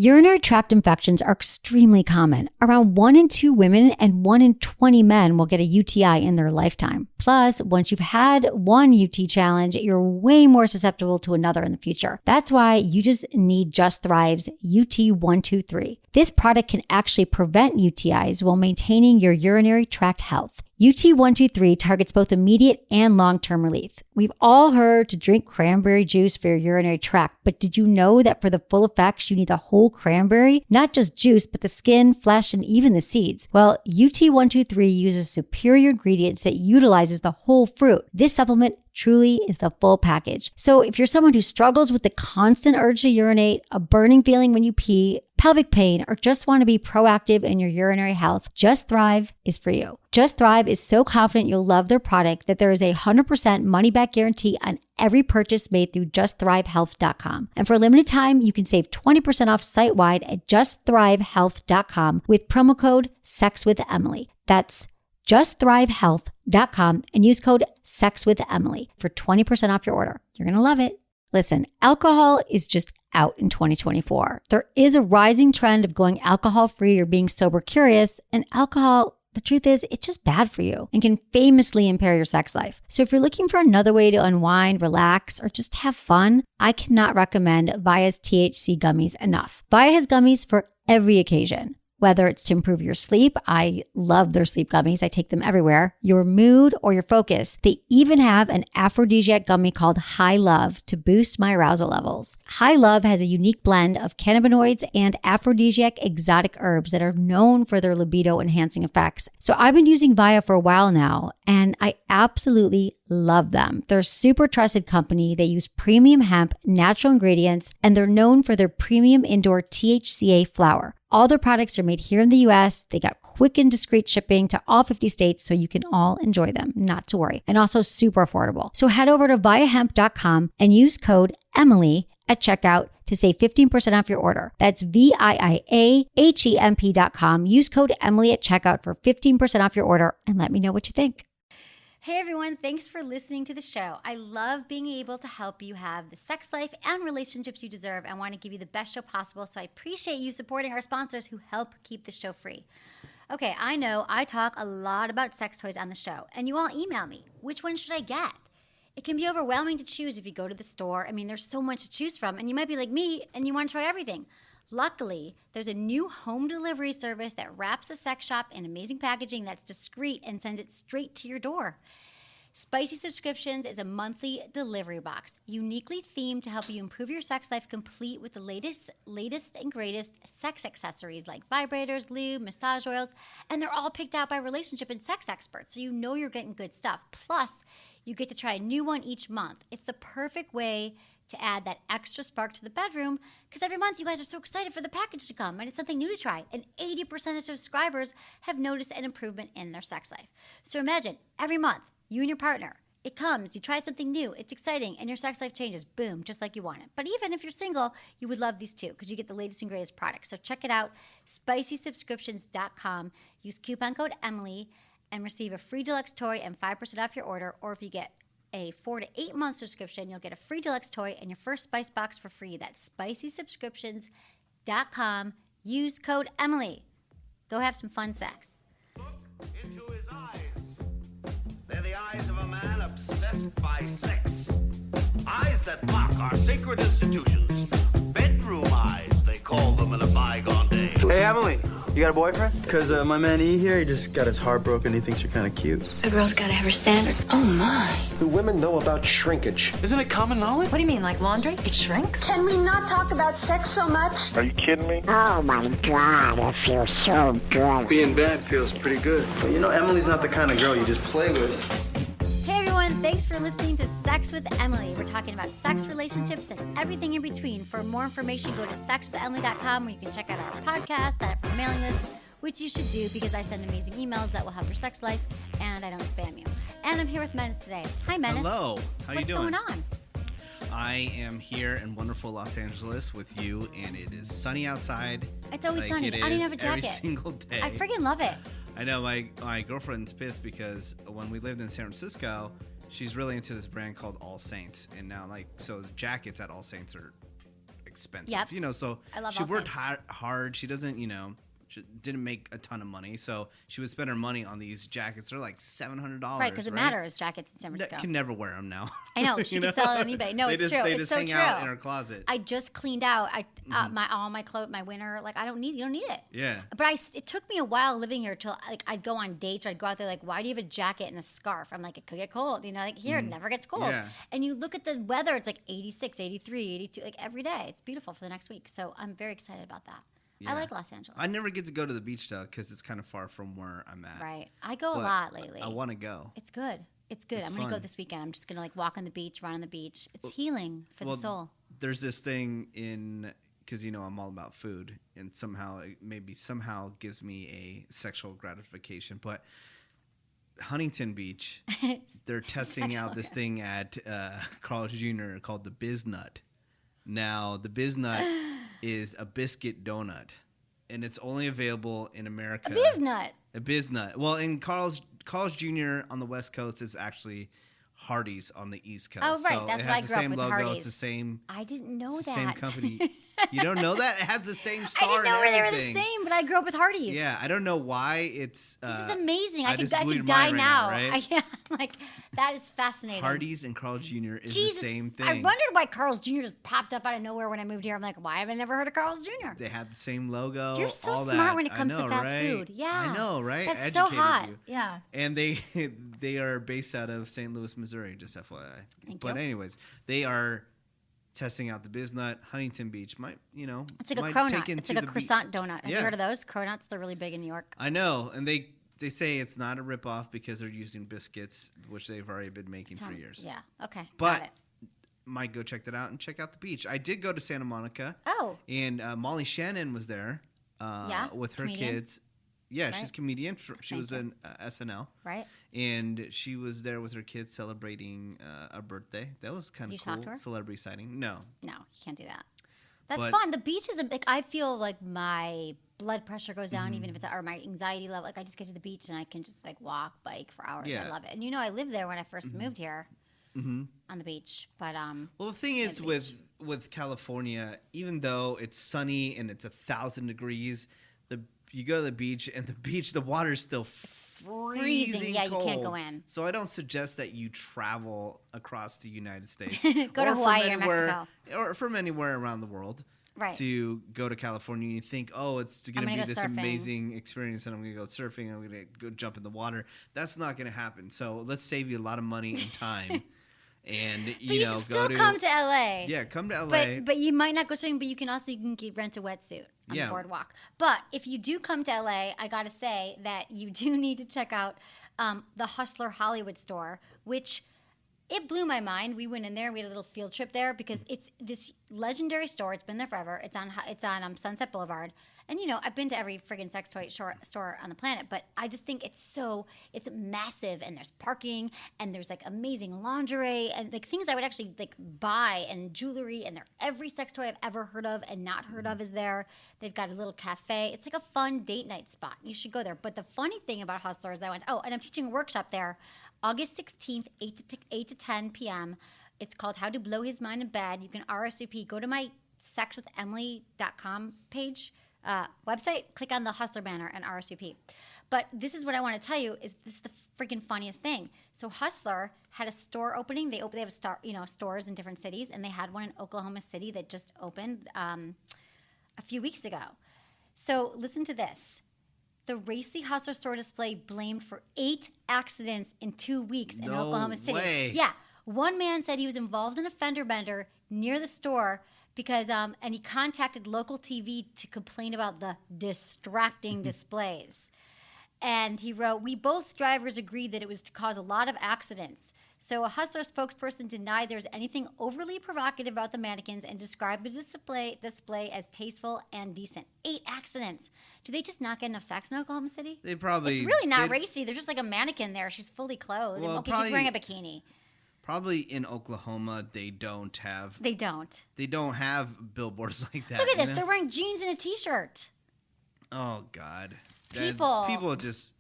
Urinary tract infections are extremely common. Around 1 in 2 women and 1 in 20 men will get a UTI in their lifetime. Plus, once you've had one UT challenge, you're way more susceptible to another in the future. That's why you just need Just Thrive's UT123. This product can actually prevent UTIs while maintaining your urinary tract health. UT123 targets both immediate and long-term relief. We've all heard to drink cranberry juice for your urinary tract, but did you know that for the full effects, you need the whole cranberry? Not just juice, but the skin, flesh, and even the seeds. Well, UT123 uses superior ingredients that utilizes the whole fruit. This supplement truly is the full package. So if you're someone who struggles with the constant urge to urinate, a burning feeling when you pee, pelvic pain, or just want to be proactive in your urinary health, Just Thrive is for you. Just Thrive is so confident you'll love their product that there is a 100% money-back guarantee on every purchase made through justthrivehealth.com. And for a limited time, you can save 20% off site-wide at justthrivehealth.com with promo code SEXWithEmily. That's justthrivehealth.com and use code SEXWithEmily for 20% off your order. You're going to love it. Listen, alcohol is just out in 2024. There is a rising trend of going alcohol-free or being sober curious, and alcohol, the truth is, it's just bad for you and can famously impair your sex life. So if you're looking for another way to unwind, relax, or just have fun, I cannot recommend Via's THC gummies enough. Via has gummies for every occasion. Whether it's to improve your sleep, I love their sleep gummies. I take them everywhere. Your mood or your focus. They even have an aphrodisiac gummy called High Love to boost my arousal levels. High Love has a unique blend of cannabinoids and aphrodisiac exotic herbs that are known for their libido enhancing effects. So I've been using Via for a while now, and I absolutely love them. They're a super trusted company. They use premium hemp, natural ingredients, and they're known for their premium indoor THCA flower. All their products are made here in the US. They got quick and discreet shipping to all 50 states, so you can all enjoy them, not to worry. And also super affordable. So head over to viahemp.com and use code Emily at checkout to save 15% off your order. That's VIIAHEMP.com. Use code Emily at checkout for 15% off your order and let me know what you think. Hey everyone, thanks for listening to the show. I love being able to help you have the sex life and relationships you deserve. I want to give you the best show possible, so I appreciate you supporting our sponsors who help keep the show free. Okay, I know I talk a lot about sex toys on the show, and you all email me. Which one should I get? It can be overwhelming to choose if you go to the store. I mean, there's so much to choose from, and you might be like me and you want to try everything. Luckily, there's a new home delivery service that wraps the sex shop in amazing packaging that's discreet and sends it straight to your door. Spicy Subscriptions is a monthly delivery box, uniquely themed to help you improve your sex life, complete with the latest and greatest sex accessories like vibrators, lube, massage oils, and they're all picked out by relationship and sex experts, so you know you're getting good stuff. Plus, you get to try a new one each month. It's the perfect way to add that extra spark to the bedroom, because every month you guys are so excited for the package to come, and it's something new to try, and 80% of subscribers have noticed an improvement in their sex life. So imagine, every month, you and your partner, it comes, you try something new, it's exciting, and your sex life changes, boom, just like you want it. But even if you're single, you would love these too, because you get the latest and greatest products. So check it out, spicysubscriptions.com. Use coupon code Emily and receive a free deluxe toy and 5% off your order, or if you get a 4 to 8 month subscription, you'll get a free deluxe toy and your first spice box for free. That's spicysubscriptions.com. Use code Emily. Go have some fun sex. Look into his eyes. They're the eyes of a man obsessed by sex. Eyes that mock our sacred institutions. Bedroom eyes, they call them in a bygone day. Hey, Emily, you got a boyfriend? Because my man E here, he just got his heart broken. He thinks you're kind of cute. A girl's gotta have her standards. Oh, my. Do women know about shrinkage? Isn't it common knowledge? What do you mean, like laundry? It shrinks? Can we not talk about sex so much? Are you kidding me? Oh my God, it feels so good. Being bad feels pretty good. But you know, Emily's not the kind of girl you just play with. Hey everyone, thanks for listening to Sex with Emily. We're talking about sex, relationships, and everything in between. For more information, go to sexwithemily.com, where you can check out our podcast, sign up for the mailing list, which you should do because I send amazing emails that will help your sex life, and I don't spam you. And I'm here with Menace today. Hi, Menace. Hello. How you doing? What's going on? I am here in wonderful Los Angeles with you, and it is sunny outside. It's always like sunny. it I don't even have a is jacket. every single day. I freaking love it. I know my girlfriend's pissed because when we lived in San Francisco, she's really into this brand called All Saints, and now so the jackets at All Saints are expensive. Yep. So I love she Los worked Angeles. hard. She doesn't, she didn't make a ton of money, so she would spend her money on these jackets. They're like $700, Right, because it matters, jackets in San Francisco. Can never wear them now. I know, she could sell it on eBay. No, it's true. They It's just so hang true. out in her closet. I just cleaned out all my clothes, my winter. Like, you don't need it. Yeah. But it took me a while living here till like I'd go on dates or I'd go out there like, why do you have a jacket and a scarf? I'm like, it could get cold. Like here, it never gets cold. Yeah. And you look at the weather, it's like 86, 83, 82, like every day. It's beautiful for the next week. So I'm very excited about that. Yeah. I like Los Angeles. I never get to go to the beach though because it's kind of far from where I'm at. Right. I go a But lot lately. I want to go. It's good. It's good. I'm going to go fun. this weekend. I'm just going to like walk on the beach, run on the beach. It's healing for the soul. There's this thing because I'm all about food, and somehow gives me a sexual gratification. But Huntington Beach, they're testing out this thing at Carl's Jr. called the Biz Nut. Now, the Biz Nut is a biscuit donut, and it's only available in America. A Biz Nut. A Biz Nut. Well, in Carl's Jr. on the West Coast is actually Hardee's on the East Coast. Oh, right. So That's it why has I the grew up same with logo. Hardee's. It's the same. I didn't know it's the that. same company. You don't know that? It has the same star. I didn't know and where they were everything. the same, but I grew up with Hardee's. Yeah, I don't know why it's. This is amazing. I just could blew your die mind right now. right? Like that is fascinating. Hardee's and Carl's Jr. is Jesus, the same thing. I wondered why Carl's Jr. just popped up out of nowhere when I moved here. I'm like, why have I never heard of Carl's Jr.? They have the same logo. You're so all smart that. when it comes I know, to fast right? food. Yeah. I know, right? That's so Educated hot. you. Yeah. And they are based out of St. Louis, Missouri, just FYI. Thank But you. anyways, they are testing out the Biz Nut. Huntington Beach might, It's like a might cronut. take It's into like a the croissant donut. Have you Yeah. heard of those? Cronuts, they're really big in New York. I know, and they say it's not a ripoff because they're using biscuits, which they've already been making for years. Yeah. Okay. But got it. might go check that out and check out the beach. I did go to Santa Monica. Oh. And Molly Shannon was there with her comedian? kids. Yeah, Right. she's a comedian. She Thank was you. in SNL. Right. And she was there with her kids celebrating a birthday. That was kind You of cool. talked to her? Celebrity sighting. No. No, you can't do that. That's But- fun. The beach is like I feel like my blood pressure goes down even if it's or my anxiety level. Like I just get to the beach and I can just like walk, bike for hours. Yeah. I love it. And I lived there when I first moved here on the beach. But Well, the thing is with California, even though it's sunny and it's 1,000 degrees, you go to the beach and the water's still freezing Yeah, you can't cold. go in. So I don't suggest that you travel across the United States. Go to or Hawaii from or Mexico. Or from anywhere around the world. Right. To go to California and you think, oh, it's going to gonna be go this surfing. amazing experience and I'm going to go surfing, I'm going to go jump in the water. That's not going to happen. So let's save you a lot of money and time. And, but you should go still to... come to LA. Yeah, come to LA. But you might not go swimming, but you can rent a wetsuit on Yeah. the boardwalk. But if you do come to LA, I got to say that you do need to check out the Hustler Hollywood store, which it blew my mind. We went in there. We had a little field trip there because it's this legendary store. It's been there forever. It's on Sunset Boulevard. And, I've been to every friggin' sex toy store on the planet, but I just think it's massive, and there's parking, and there's, like, amazing lingerie, and, like, things I would actually, like, buy, and jewelry, and every sex toy I've ever heard of and not heard of is there. They've got a little cafe. It's like a fun date night spot. You should go there. But the funny thing about Hustler is and I'm teaching a workshop there August 16th, 8 to 10 p.m. It's called How to Blow His Mind in Bed. You can RSVP. Go to my sexwithemily.com page, website, click on the Hustler banner and RSVP. But this is what I want to tell you is this is the freaking funniest thing. So Hustler had a store opening. They have stores in different cities, and they had one in Oklahoma City that just opened a few weeks ago. So listen to this. The Racy Hustler store display blamed for 8 accidents in 2 weeks in Oklahoma City. Way. Yeah. One man said he was involved in a fender bender near the store because, and he contacted local TV to complain about the distracting displays. And he wrote, "We both drivers agreed that it was to cause a lot of accidents. So a Hustler spokesperson denied there's anything overly provocative about the mannequins and described the display as tasteful and decent." 8 accidents. Do they just not get enough sex in Oklahoma City? They probably It's really not did- racy. They're just like a mannequin there. She's fully clothed. Well, And, she's wearing a bikini. Probably in Oklahoma, they don't have They don't. billboards like that. Look at this. you know? They're wearing jeans and a T-shirt. Oh God, People. People just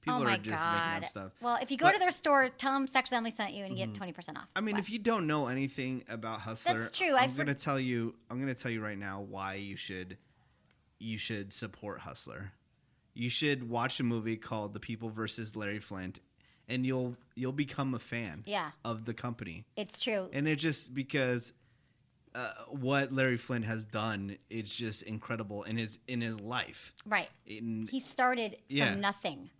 People Oh my are just God. making up stuff. Well, if you go to their store, tell them Sexual Emily sent you and you get 20% off. I mean, What? if you don't know anything about Hustler, That's true. I'm gonna tell you right now why you should support Hustler. You should watch a movie called The People versus Larry Flint, and you'll become a fan of the company. It's true. And it's just because what Larry Flint has done, it's just incredible in his life. Right. He started from nothing.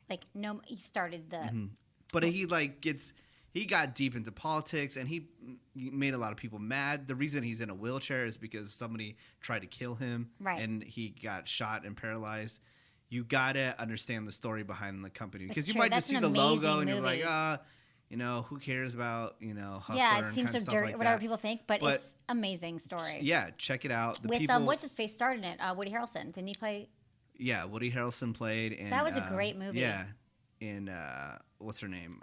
He started the. But he got deep into politics, and he made a lot of people mad. The reason he's in a wheelchair is because somebody tried to kill him, right? And he got shot and paralyzed. You gotta understand the story behind the company, because you might just see the logo and you're like, who cares about Hustler? Yeah, it seems so dirty, like whatever that. people think, but it's amazing story. Yeah, check it out. With what's his face started in it? Woody Harrelson. Didn't he play? Yeah, Woody Harrelson played, and that was a great movie. Yeah, and what's her name?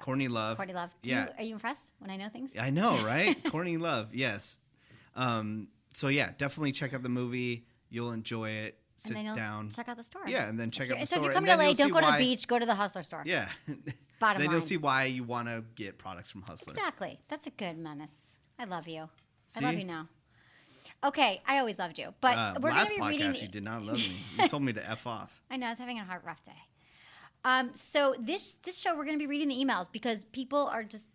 Courtney Love. Yeah. Are you impressed when I know things? I know, right? Courtney Love. Yes. So yeah, definitely check out the movie. You'll enjoy it. Sit down. Check out the store. Yeah, and then check out the store. So if you come to LA, don't go to the beach. Go to the Hustler store. Yeah. Bottom then line. you'll see why you want to get products from Hustler. Exactly. That's a good menace. I love you. See? I love you now. Okay, I always loved you, but we're going to be reading. Last podcast, you did not love me. You told me to F off. I know. I was having a rough day. So this show, we're going to be reading the emails because people are just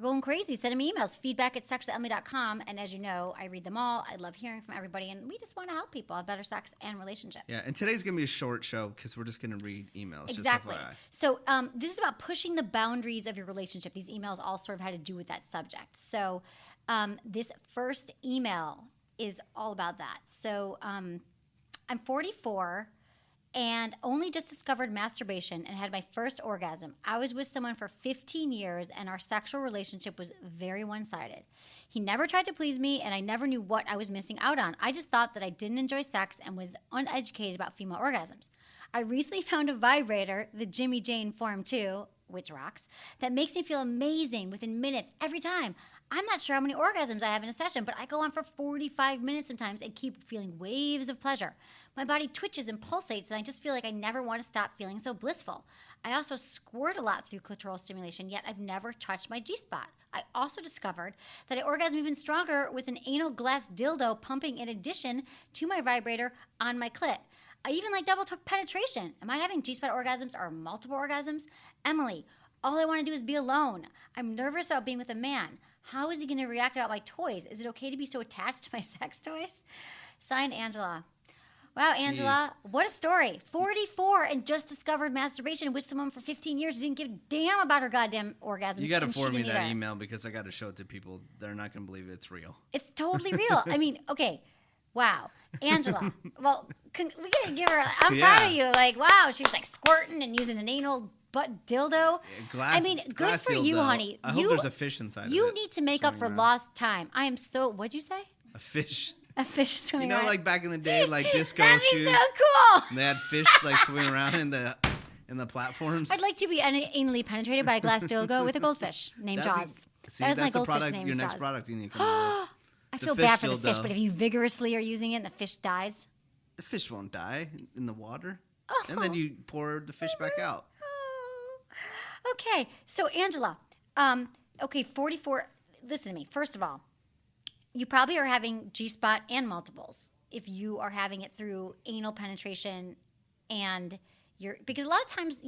going crazy, sending me emails, feedback@sexualemily.com. And as you know, I read them all. I love hearing from everybody. And we just want to help people have better sex and relationships. Yeah, and today's going to be a short show because we're just going to read emails. Exactly. Just FYI. So this is about pushing the boundaries of your relationship. These emails all sort of had to do with that subject. So this first email is all about that. So I'm 44 and only just discovered masturbation and had my first orgasm. I was with someone for 15 years, and our sexual relationship was very one-sided. He never tried to please me, and I never knew what I was missing out on. I just thought that I didn't enjoy sex and was uneducated about female orgasms. I recently found a vibrator, the Jimmy Jane Form 2, which rocks, that makes me feel amazing within minutes every time. I'm not sure how many orgasms I have in a session, but I go on for 45 minutes sometimes and keep feeling waves of pleasure. My body twitches and pulsates, and I just feel like I never want to stop feeling so blissful. I also squirt a lot through clitoral stimulation, yet I've never touched my G-spot. I also discovered that I orgasm even stronger with an anal glass dildo pumping in addition to my vibrator on my clit. I even like double penetration. Am I having G-spot orgasms or multiple orgasms? Emily, all I want to do is be alone. I'm nervous about being with a man. How is he going to react about my toys? Is it okay to be so attached to my sex toys? Signed, Angela. Wow, Angela, what a story. 44 and just discovered masturbation with someone for 15 years who didn't give a damn about her goddamn orgasms. You got to forward me that email because I got to show it to people. They're not going to believe it's real. It's totally real. I mean, okay. Wow. Angela. Well, we got to give her, I'm proud of you. Like, wow, she's like squirting and using an anal butt dildo. Good for you, honey. I hope there's a fish inside of it. You need to make up for lost time. I am so, what'd you say? A fish. A fish swimming around. Like back in the day, like disco That'd shoes. That'd be so cool. And they had fish like swimming around in the platforms. I'd like to be anally penetrated by a glass dildo with a goldfish named Jaws. That's my goldfish named Jaws. Next product you need to come up with. I feel bad for the fish, but if you vigorously are using it and the fish dies. The fish won't die in the water. Oh. And then you pour the fish back out. Oh. Okay, so Angela, 44, listen to me. First of all, you probably are having G-spot and multiples if you are having it through anal penetration and because a lot of times,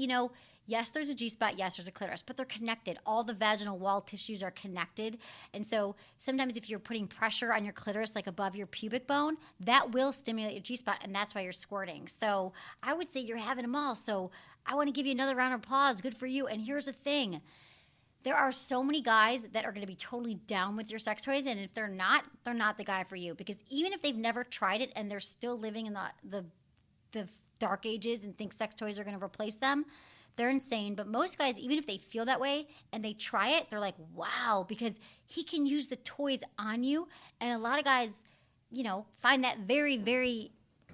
yes, there's a G-spot, yes, there's a clitoris, but they're connected. All the vaginal wall tissues are connected. And so sometimes if you're putting pressure on your clitoris, like above your pubic bone, that will stimulate your G-spot, and that's why you're squirting. So I would say you're having them all. So I want to give you another round of applause. Good for you. And here's the thing. There are so many guys that are going to be totally down with your sex toys, and if they're not the guy for you. Because even if they've never tried it and they're still living in the dark ages and think sex toys are going to replace them, they're insane. But most guys, even if they feel that way and they try it, they're like, wow, because he can use the toys on you. And a lot of guys, find that very, very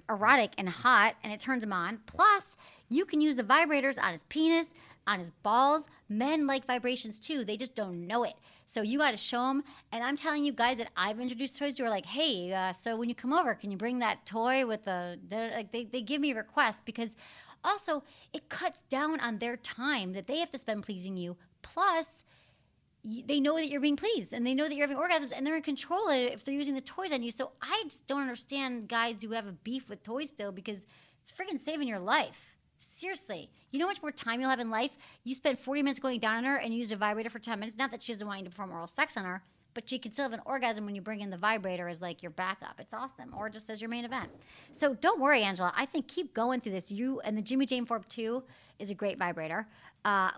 erotic and hot, and it turns them on. Plus, you can use the vibrators on his penis, on his balls. Men like vibrations too. They just don't know it. So you got to show them. And I'm telling you guys that I've introduced toys to are like, hey, so when you come over, can you bring that toy with they give me requests because Also, it cuts down on their time that they have to spend pleasing you. Plus, they know that you're being pleased and they know that you're having orgasms and they're in control of it if they're using the toys on you. So I just don't understand guys who have a beef with toys still, because it's freaking saving your life. Seriously. You know how much more time you'll have in life? You spend 40 minutes going down on her and you use a vibrator for 10 minutes. Not that she doesn't want you to perform oral sex on her, but she can still have an orgasm when you bring in the vibrator as like your backup. It's awesome. Or just as your main event. So don't worry, Angela. I think keep going through this. You and the Jimmy Jane Forbes 2 is a great vibrator.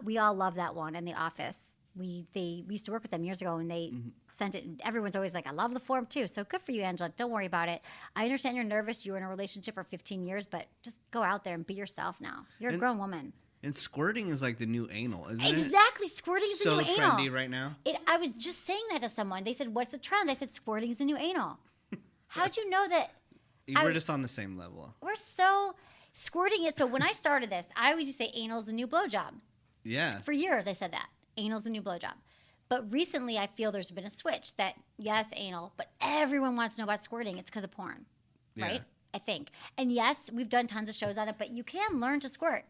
We all love that one in the office. We used to work with them years ago, and they sent it. And everyone's always like, I love the Form too. So good for you, Angela. Don't worry about it. I understand you're nervous. You were in a relationship for 15 years, but just go out there and be yourself now. You're a grown woman. And squirting is like the new anal, isn't it? Exactly. Squirting is the new anal. So trendy right now. I was just saying that to someone. They said, what's the trend? I said, squirting is the new anal. How'd you know that? We're just on the same level. We're so squirting it. So when I started this, I always used to say anal's the new blowjob. Yeah. For years, I said that. Anal's the new blowjob. But recently, I feel there's been a switch that, yes, anal, but everyone wants to know about squirting. It's because of porn, right? I think. And yes, we've done tons of shows on it, but you can learn to squirt.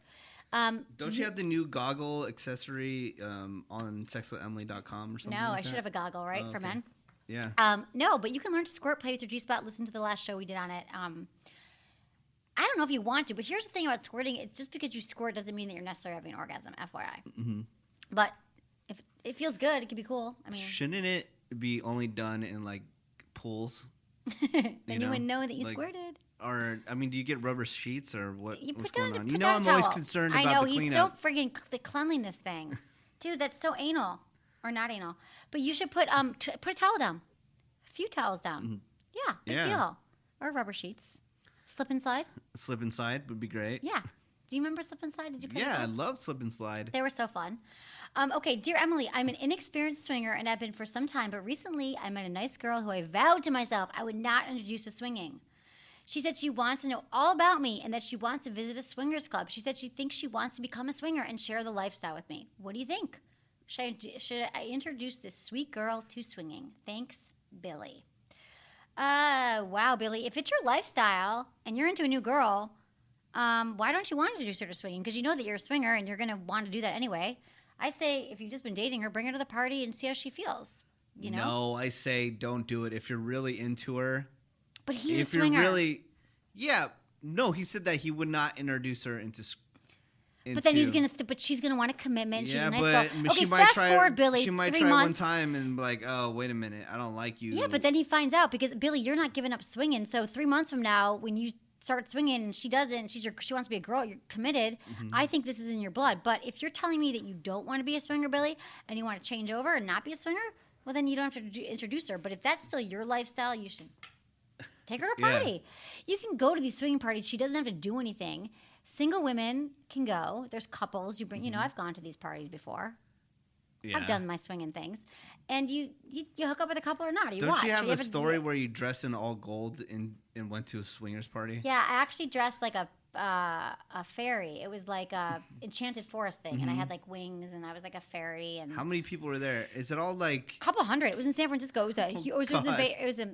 Don't you have the new goggle accessory on sexwithemily.com or something? No, like I should that? have a goggle, right, for men? Yeah. No, but you can learn to squirt, play with your G-spot, listen to the last show we did on it. I don't know if you want to, but here's the thing about squirting. It's just because you squirt doesn't mean that you're necessarily having an orgasm, FYI. Mm-hmm. But if it feels good, it could be cool. I mean, shouldn't it be only done in like pools? Then you wouldn't know that you squirted. Or, I mean, do you get rubber sheets or what's going on? You You know, I'm always concerned about the cleanup. He's so friggin' the cleanliness thing. Dude, that's so anal. Or not anal. But you should put a towel down. A few towels down. Mm-hmm. Yeah, big deal. Or rubber sheets. Slip and slide. Slip and slide would be great. Yeah. Do you remember slip and slide? Did you play I love slip and slide. They were so fun. Okay, dear Emily, I'm an inexperienced swinger and have been for some time, but recently I met a nice girl who I vowed to myself I would not introduce to swinging. She said she wants to know all about me and that she wants to visit a swingers club. She said she thinks she wants to become a swinger and share the lifestyle with me. What do you think? Should I introduce this sweet girl to swinging? Thanks, Billy. Wow, Billy. If it's your lifestyle and you're into a new girl, why don't you want to introduce her to swinging? Because you know that you're a swinger and you're going to want to do that anyway. I say if you've just been dating her, bring her to the party and see how she feels. You know? No, I say don't do it if you're really into her. But he's a swinger. No, he said that he would not introduce her into. But then but she's gonna want a commitment. She's a nice girl. Okay, fast forward, Billy. She might 3 try months. one time and be like, oh, wait a minute, I don't like you. Yeah, but then he finds out because Billy, you're not giving up swinging. So 3 months from now, when you start swinging and she doesn't, she wants to be a girl, you're committed. Mm-hmm. I think this is in your blood. But if you're telling me that you don't want to be a swinger, Billy, and you want to change over and not be a swinger, well, then you don't have to introduce her. But if that's still your lifestyle, you should take her to a party. You can go to these swinging parties. She doesn't have to do anything. Single women can go. There's couples. You bring. You know, I've gone to these parties before. Yeah. I've done my swinging things, and you hook up with a couple or not? Don't you have a story where you dressed in all gold and went to a swingers party? Yeah, I actually dressed like a fairy. It was like a enchanted forest thing, and I had like wings, and I was like a fairy. And how many people were there? Is it all like a couple hundred? It was in San Francisco. It was a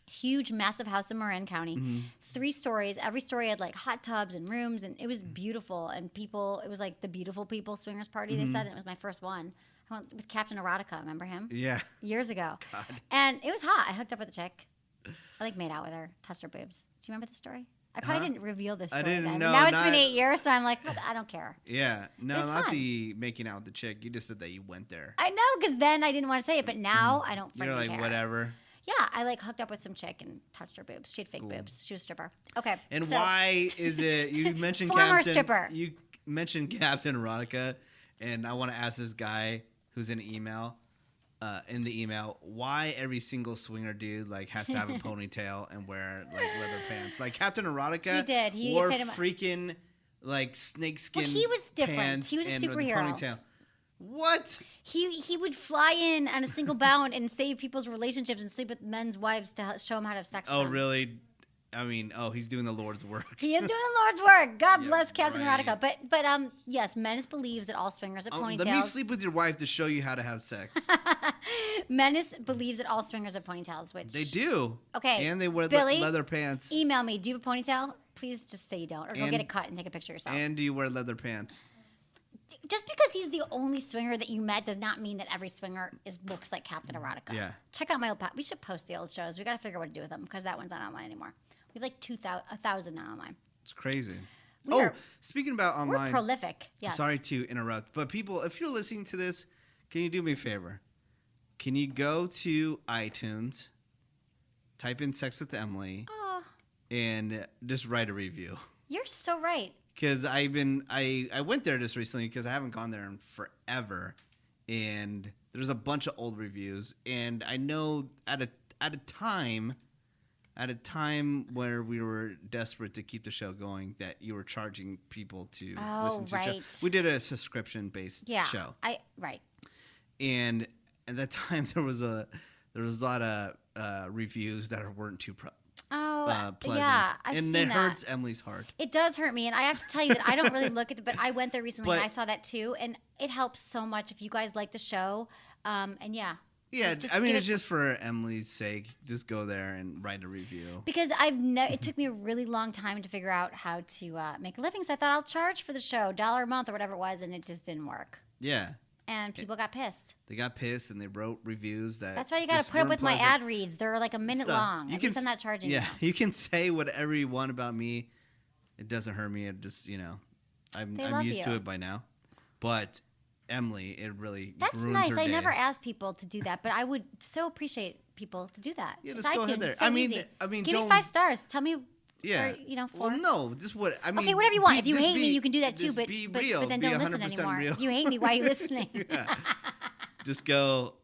huge, massive house in Marin County. Mm-hmm. 3 stories. Every story had like hot tubs and rooms, and it was beautiful. And people, it was like the beautiful people swingers party. They said, and it was my first one. I went with Captain Erotica. Remember him? Yeah. Years ago. God. And it was hot. I hooked up with a chick. I like made out with her, touched her boobs. Do you remember the story? I probably didn't reveal this story. I didn't then. know. Now it's been 8 years, so I'm like, I don't care. Yeah. No, not fun. The making out with the chick. You just said that you went there. I know, because then I didn't want to say it, but now I don't freaking You're like, care. whatever. Yeah, I like hooked up with some chick and touched her boobs. She had fake boobs. She was a stripper. Okay. And why is it you mentioned former stripper? You mentioned Captain Erotica, and I want to ask this guy who's in the email, why every single swinger dude like has to have a ponytail and wear like leather pants? Like Captain Erotica, he did. He wore freaking like snakeskin. Well, he was different. Pants he was a and superhero. With the ponytail. What? He would fly in on a single bound and save people's relationships and sleep with men's wives to show them how to have sex with them. Really? I mean, he's doing the Lord's work. He is doing the Lord's work. God bless Captain right. Erotica. But yes, Menace believes that all swingers are ponytails. Let me sleep with your wife to show you how to have sex. Menace believes that all swingers are ponytails, which They do. Okay. And they wear Billy, leather pants. Email me. Do you have a ponytail? Please just say you don't, or go get it cut and take a picture yourself. And do you wear leather pants? Just because he's the only swinger that you met does not mean that every swinger looks like Captain Erotica. Yeah. Check out my old we should post the old shows. We got to figure out what to do with them because that one's not online anymore. We have like 1,000 now online. It's crazy. We're Speaking about online. We're prolific. Yes. Sorry to interrupt, but people, if you're listening to this, can you do me a favor? Can you go to iTunes, type in Sex with Emily, and just write a review? You're so right. Because I went there just recently because I haven't gone there in forever, and there's a bunch of old reviews, and I know at a time where we were desperate to keep the show going, that you were charging people to listen to the show. We did a subscription based show. Right. And at that time there was a lot of reviews that weren't too pleasant. Yeah, I've seen that. And it hurts Emily's heart. It does hurt me, and I have to tell you that I don't really look at it, but I went there recently and I saw that too, and it helps so much if you guys like the show. And yeah. Yeah, I mean, it's just for Emily's sake. Just go there and write a review. Because it took me a really long time to figure out how to make a living, so I thought I'll charge for the show, $1 a month or whatever it was, and it just didn't work. Yeah. And people got pissed. They got pissed and they wrote reviews That's why you got to put up with my ad reads. They're like a minute long. At least I'm not charging. Yeah, you can say whatever you want about me. It doesn't hurt me. It just, I'm used to it by now. But Emily, it really That's ruins nice. her I days. never asked people to do that, but I would so appreciate people to do that. Yeah, it's just go iTunes. ahead there. It's so easy. Give me 5 stars. Tell me. Yeah. Or, 4. Well, no, just what I mean. Okay, whatever you want. If you hate me, you can do that too. But be real. But then be don't listen 100% anymore. real. If you hate me, why are you listening? Just go.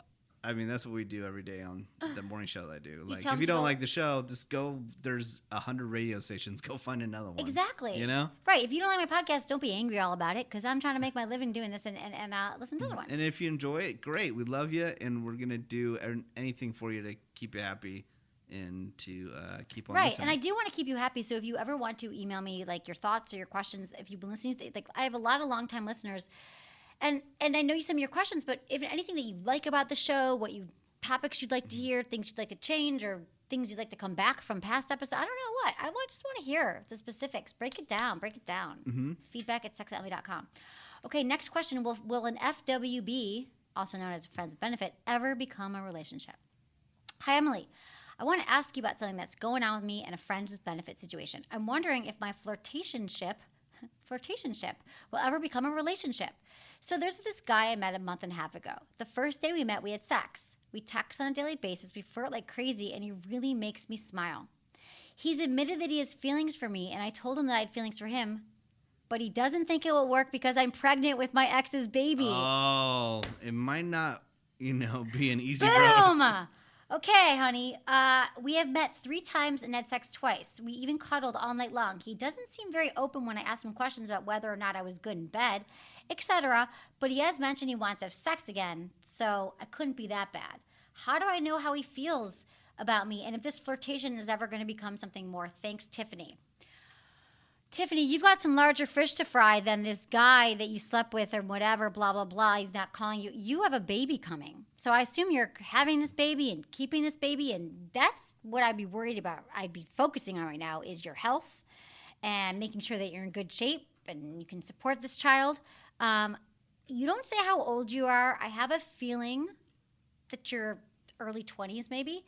I mean, that's what we do every day on the morning show that I do. Like, tell if you people- don't like the show, just go. There's 100 radio stations. Go find another one. Exactly. You know? Right. If you don't like my podcast, don't be angry all about it, because I'm trying to make my living doing this and listen to other ones. And if you enjoy it, great. We love you, and we're gonna do anything for you to keep you happy and to keep on. Right. listening. And I do want to keep you happy. So if you ever want to email me like your thoughts or your questions, if you've been listening, like I have a lot of longtime listeners, and I know you send me your questions, but if anything that you like about the show, topics you'd like to hear, things you'd like to change, or things you'd like to come back from past episodes, I don't know what. Just want to hear the specifics. Break it down. Mm-hmm. Feedback at sexemily.com. Okay, next question. Will an FWB, also known as Friends with Benefit, ever become a relationship? Hi, Emily. I want to ask you about something that's going on with me and a Friends with Benefit situation. I'm wondering if my flirtationship will ever become a relationship. So there's this guy I met a month and a half ago. The first day we met, we had sex. We text on a daily basis. We flirt like crazy, and he really makes me smile. He's admitted that he has feelings for me, and I told him that I had feelings for him, but he doesn't think it will work because I'm pregnant with my ex's baby. Oh, it might not, be an easy Boom! road. Okay, honey. We have met 3 times and had sex twice. We even cuddled all night long. He doesn't seem very open when I ask him questions about whether or not I was good in bed, etc. But he has mentioned he wants to have sex again, so I couldn't be that bad. How do I know how he feels about me and if this flirtation is ever going to become something more? Thanks, Tiffany. Tiffany, you've got some larger fish to fry than this guy that you slept with or whatever, blah, blah, blah. He's not calling you. You have a baby coming. So I assume you're having this baby and keeping this baby, and that's what I'd be worried about. I'd be focusing on right now is your health and making sure that you're in good shape and you can support this child. You don't say how old you are. I have a feeling that you're early 20s maybe.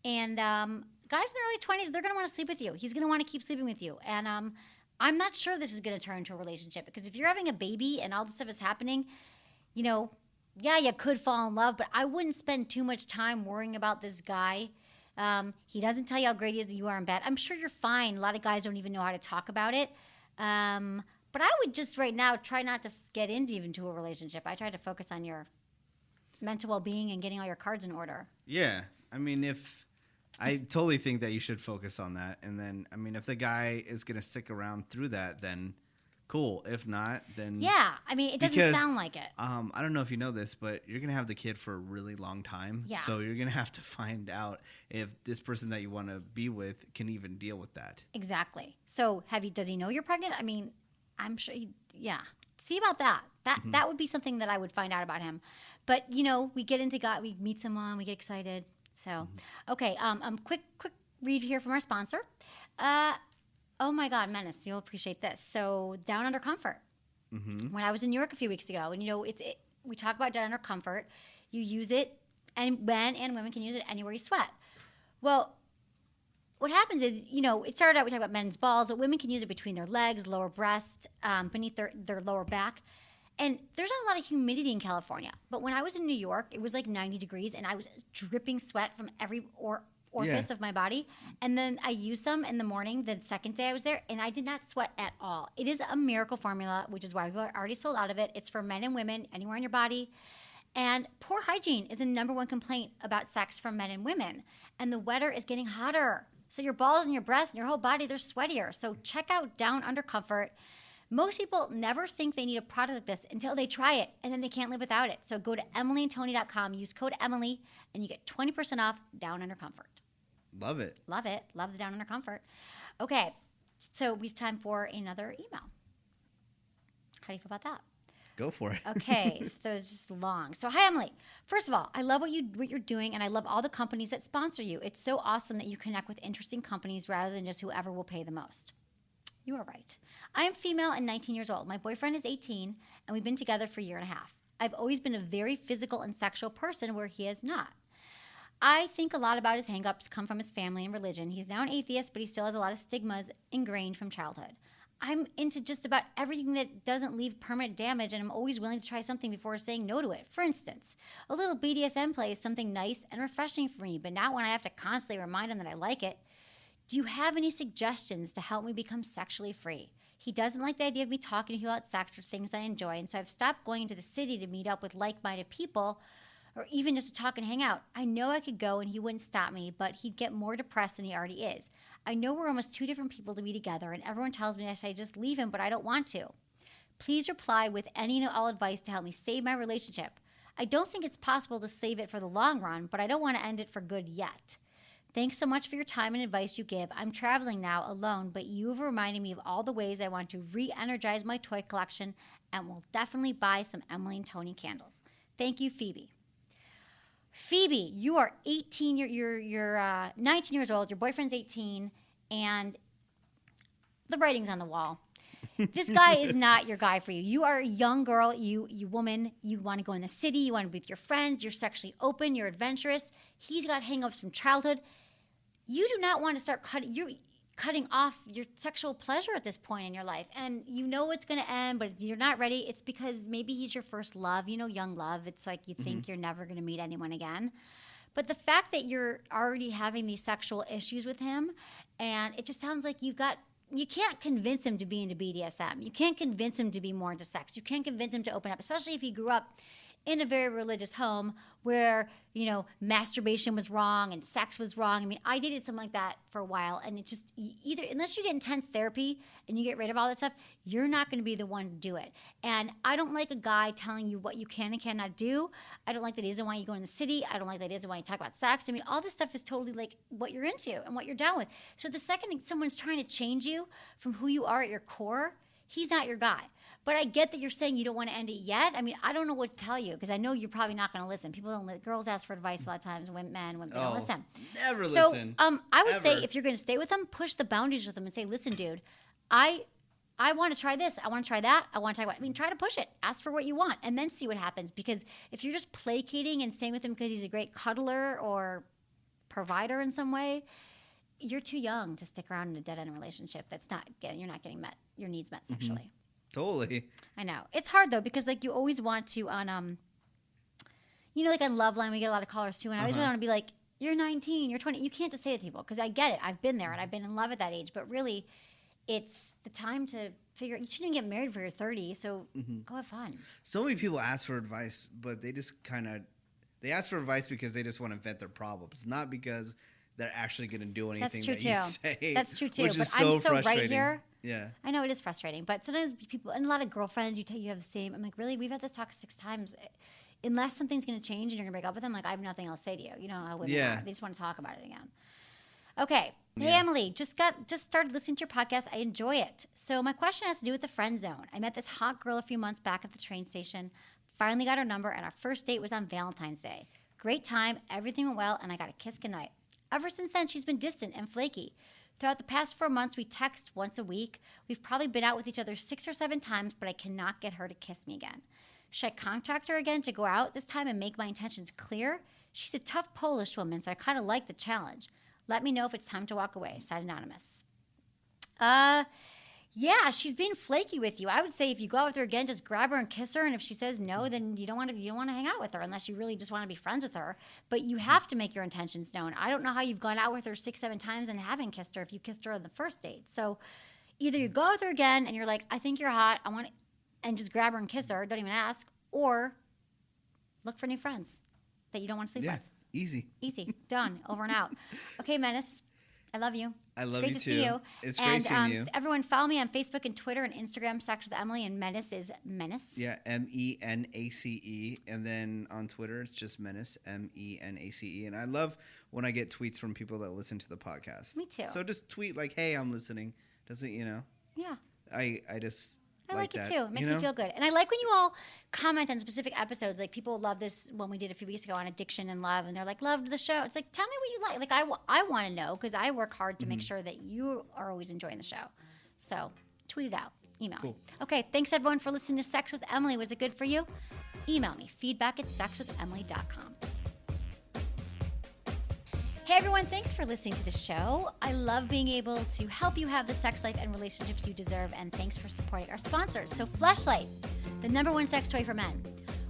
And guys in their early 20s, they're going to want to sleep with you. He's going to want to keep sleeping with you. And I'm not sure this is going to turn into a relationship, because if you're having a baby and all this stuff is happening, yeah, you could fall in love, but I wouldn't spend too much time worrying about this guy. He doesn't tell you how great he is that you are in bed. I'm sure you're fine. A lot of guys don't even know how to talk about it. But I would just right now try not to get into a relationship. I try to focus on your mental well-being and getting all your cards in order. Yeah. I mean, I totally think that you should focus on that. And then, I mean, if the guy is going to stick around through that, then cool. If not, then Yeah, I mean, it doesn't sound like it. I don't know if you know this, but you're gonna have the kid for a really long time. Yeah. So you're gonna have to find out if this person that you want to be with can even deal with that. Exactly. So does he know you're pregnant? I mean, I'm sure. Yeah. See about that. That would be something that I would find out about him. But we get into God. We meet someone. We get excited. So, okay. Quick read here from our sponsor. Oh my God, Menace, you'll appreciate this. So, Down Under Comfort. When I was in New York a few weeks ago, and we talk about Down Under Comfort. You use it, and men and women can use it anywhere you sweat. Well, what happens is, it started out, we talk about men's balls, but women can use it between their legs, lower breast, beneath their lower back. And there's not a lot of humidity in California. But when I was in New York, it was like 90 degrees, and I was dripping sweat from every orifice of my body. And then I used them in the morning, the second day I was there, and I did not sweat at all. It is a miracle formula, which is why we are already sold out of it. It's for men and women, anywhere in your body. And poor hygiene is the number one complaint about sex from men and women. And the weather is getting hotter. So your balls and your breasts and your whole body, they're sweatier. So check out Down Under Comfort. Most people never think they need a product like this until they try it, and then they can't live without it. So go to emilyandtony.com, use code Emily, and you get 20% off Down Under Comfort. Love it. Love it. Love the Down Under Comfort. Okay, so we have time for another email. How do you feel about that? Go for it. Okay, so it's just long. So hi, Emily. First of all, I love what you're doing, and I love all the companies that sponsor you. It's so awesome that you connect with interesting companies rather than just whoever will pay the most. You are right. I am female and 19 years old. My boyfriend is 18, and we've been together for a year and a half. I've always been a very physical and sexual person where he is not. I think a lot about his hang-ups come from his family and religion. He's now an atheist, but he still has a lot of stigmas ingrained from childhood. I'm into just about everything that doesn't leave permanent damage, and I'm always willing to try something before saying no to it. For instance, a little BDSM play is something nice and refreshing for me, but not when I have to constantly remind him that I like it. Do you have any suggestions to help me become sexually free? He doesn't like the idea of me talking to him about sex or things I enjoy, and so I've stopped going into the city to meet up with like-minded people or even just to talk and hang out. I know I could go and he wouldn't stop me, but he'd get more depressed than he already is. I know we're almost two different people to be together, and everyone tells me I should just leave him, but I don't want to. Please reply with any and all advice to help me save my relationship. I don't think it's possible to save it for the long run, but I don't want to end it for good yet. Thanks so much for your time and advice you give. I'm traveling now alone, but you have reminded me of all the ways I want to re-energize my toy collection, and will definitely buy some Emily and Tony candles. Thank you, Phoebe. Phoebe, you are 18. You're 19 years old. Your boyfriend's 18, and the writing's on the wall. This guy is not your guy for you. You are a young girl, you woman. You want to go in the city. You want to be with your friends. You're sexually open. You're adventurous. He's got hang-ups from childhood. You do not want to start cutting off your sexual pleasure at this point in your life. And you know it's going to end, but you're not ready. It's because maybe he's your first love, young love. It's like you think you're never going to meet anyone again. But the fact that you're already having these sexual issues with him, and it just sounds like you can't convince him to be into BDSM. You can't convince him to be more into sex. You can't convince him to open up, especially if he grew up in a very religious home where, masturbation was wrong and sex was wrong. I mean, I dated something like that for a while, and it just either, unless you get intense therapy and you get rid of all that stuff, you're not going to be the one to do it. And I don't like a guy telling you what you can and cannot do. I don't like that he doesn't want you going to the city. I don't like that he doesn't want you to talk about sex. I mean, all this stuff is totally like what you're into and what you're down with. So the second someone's trying to change you from who you are at your core, he's not your guy. But I get that you're saying you don't want to end it yet. I mean, I don't know what to tell you because I know you're probably not going to listen. People don't. Girls ask for advice a lot of times. Women don't listen. Never listen. I would say if you're going to stay with them, push the boundaries with them and say, "Listen, dude, I want to try this. I want to try that. I want to try what." I mean, try to push it. Ask for what you want, and then see what happens. Because if you're just placating and staying with him because he's a great cuddler or provider in some way, you're too young to stick around in a dead-end relationship. You're not getting your needs met sexually. Mm-hmm. Totally. I know. It's hard, though, because, you always want to, on on Loveline, we get a lot of callers, too, and I always want to be like, you're 19, you're 20. You can't just say that to people, because I get it. I've been there, and I've been in love at that age, but really, it's the time to figure, you shouldn't get married for your 30, so go have fun. So many people ask for advice, but they just they ask for advice because they just want to vent their problems, not because they're actually going to do anything that you say. That's true, too. Which But is so I'm so frustrating. right here. Yeah. I know it is frustrating, but sometimes people, and a lot of girlfriends, you have the same. I'm like, really? We've had this talk 6 times. Unless something's going to change and you're going to break up with them, like, I have nothing else to say to you. You know, I wouldn't. Yeah. They just want to talk about it again. Okay. Hey, Yeah. Emily, just started listening to your podcast. I enjoy it. So my question has to do with the friend zone. I met this hot girl a few months back at the train station, finally got her number, and our first date was on Valentine's Day. Great time, everything went well, and I got a kiss goodnight. Ever since then, she's been distant and flaky. Throughout the past 4 months, we text once a week. We've probably been out with each other 6 or 7 times, but I cannot get her to kiss me again. Should I contact her again to go out this time and make my intentions clear? She's a tough Polish woman, so I kind of like the challenge. Let me know if it's time to walk away. Side anonymous. Yeah, she's being flaky with you. I would say if you go out with her again, just grab her and kiss her. And if she says no, then you don't want to hang out with her unless you really just want to be friends with her. But you have to make your intentions known. I don't know how you've gone out with her 6, 7 times and haven't kissed her if you kissed her on the first date. So either you go out with her again and you're like, I think you're hot, and just grab her and kiss her, don't even ask, or look for new friends that you don't want to sleep with. Easy. Easy. Done. Over and out. Okay, Menace. I love you. I love it's great you to too. see you. It's great seeing you. Everyone follow me on Facebook and Twitter and Instagram, Sex with Emily, and Menace is Menace. Yeah, MENACE. And then on Twitter, it's just Menace, MENACE. And I love when I get tweets from people that listen to the podcast. Me too. So just tweet like, hey, I'm listening. Doesn't, Yeah. I like it that, too. It makes me feel good. And I like when you all comment on specific episodes. Like, people love this one we did a few weeks ago on addiction and love, and they're like, loved the show. It's like, tell me what you like. Like, I want to know, because I work hard to make sure that you are always enjoying the show. So tweet it out. Email me. Okay, thanks everyone for listening to Sex with Emily. Was it good for you? Email me, feedback@sexwithemily.com. Hey everyone, thanks for listening to the show. I love being able to help you have the sex life and relationships you deserve, and thanks for supporting our sponsors. So Fleshlight, the #1 sex toy for men.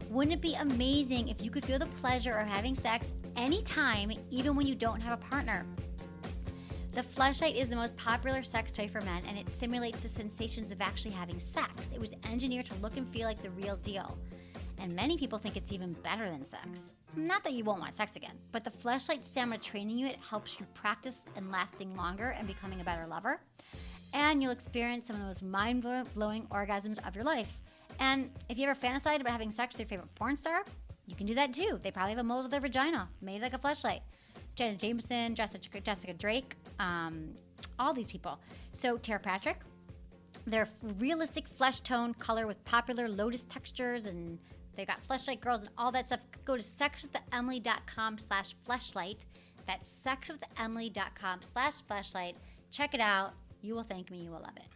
Wouldn't it be amazing if you could feel the pleasure of having sex anytime, even when you don't have a partner? The Fleshlight is the most popular sex toy for men, and it simulates the sensations of actually having sex. It was engineered to look and feel like the real deal. And many people think it's even better than sex. Not that you won't want sex again, but the Fleshlight Stamina Training Unit helps you practice and lasting longer and becoming a better lover. And you'll experience some of the most mind-blowing orgasms of your life. And if you ever fantasized about having sex with your favorite porn star, you can do that too. They probably have a mold of their vagina made like a Fleshlight. Janet Jameson, Jessica Drake, all these people. So Tara Patrick, they're realistic flesh tone color with popular lotus textures, and they got Fleshlight girls and all that stuff. Go to sexwithemily.com/fleshlight. That's sexwithemily.com/fleshlight. Check it out. You will thank me. You will love it.